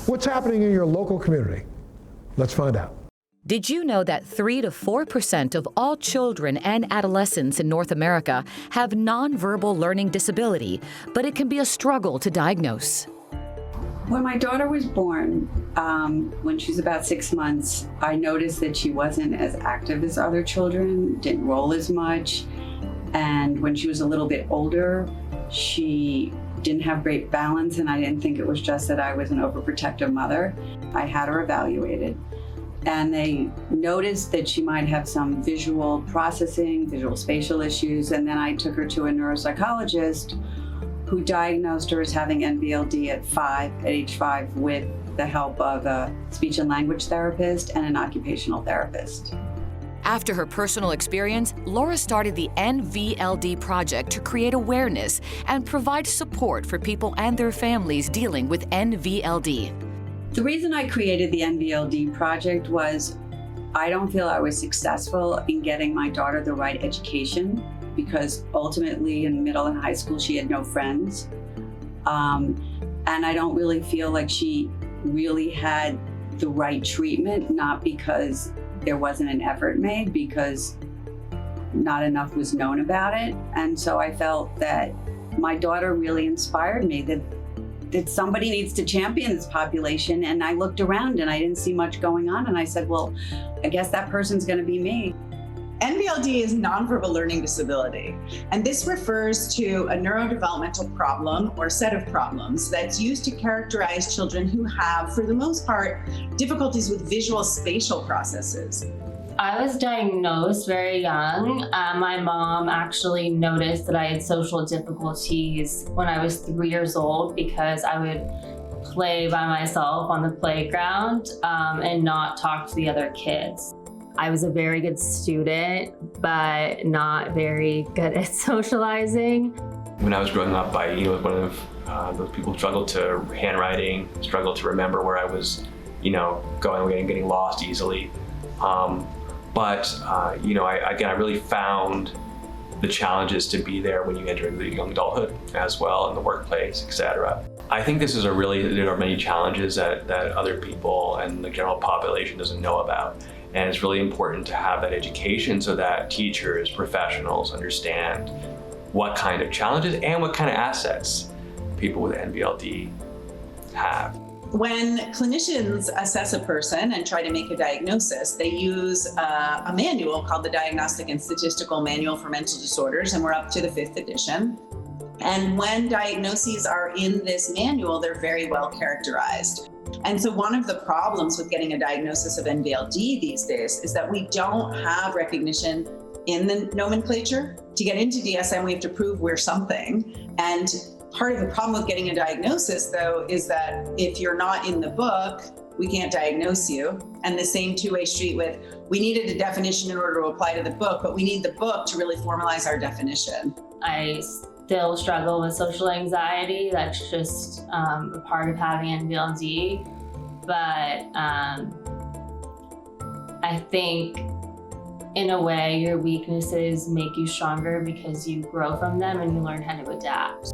What's happening in your local community? Let's find out. Did you know that 3 to 4% of all children and adolescents in North America have nonverbal learning disability, but it can be a struggle to diagnose? When my daughter was born, when she was about 6 months, I noticed that she wasn't as active as other children, didn't roll as much. And when she was a little bit older, she didn't have great balance, and I didn't think it was just that I was an overprotective mother. I had her evaluated, and they noticed that she might have some visual processing, visual spatial issues, and then I took her to a neuropsychologist who diagnosed her as having NVLD at age 5 with the help of a speech and language therapist and an occupational therapist. After her personal experience, Laura started the NVLD Project to create awareness and provide support for people and their families dealing with NVLD. The reason I created the NVLD Project was I don't feel I was successful in getting my daughter the right education, because ultimately in middle and high school she had no friends. And I don't really feel like she really had the right treatment, not because there wasn't an effort made, because not enough was known about it. And so I felt that my daughter really inspired me that somebody needs to champion this population. And I looked around and I didn't see much going on. And I said, well, I guess that person's gonna be me. NVLD is nonverbal learning disability, and this refers to a neurodevelopmental problem or set of problems that's used to characterize children who have, for the most part, difficulties with visual spatial processes. I was diagnosed very young. My mom actually noticed that I had social difficulties when I was 3 years old because I would play by myself on the playground and not talk to the other kids. I was a very good student, but not very good at socializing. When I was growing up, I was one of those people who struggled to handwriting, struggled to remember where I was, going and getting lost easily. I really found the challenges to be there when you enter into young adulthood as well, in the workplace, etc. I think there are many challenges that other people and the general population doesn't know about. And it's really important to have that education so that teachers, professionals understand what kind of challenges and what kind of assets people with NVLD have. When clinicians assess a person and try to make a diagnosis, they use a manual called the Diagnostic and Statistical Manual for Mental Disorders, and we're up to the 5th edition. And when diagnoses are in this manual, they're very well characterized. And so one of the problems with getting a diagnosis of NVLD these days is that we don't have recognition in the nomenclature. To get into DSM, we have to prove we're something. And part of the problem with getting a diagnosis, though, is that if you're not in the book, we can't diagnose you. And the same two-way street with, we needed a definition in order to apply to the book, but we need the book to really formalize our definition. I still struggle with social anxiety. That's just a part of having NVLD. But I think in a way your weaknesses make you stronger because you grow from them and you learn how to adapt.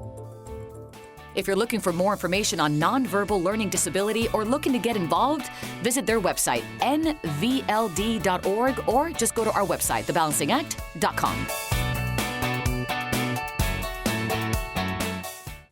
If you're looking for more information on nonverbal learning disability or looking to get involved, visit their website, nvld.org, or just go to our website, thebalancingact.com.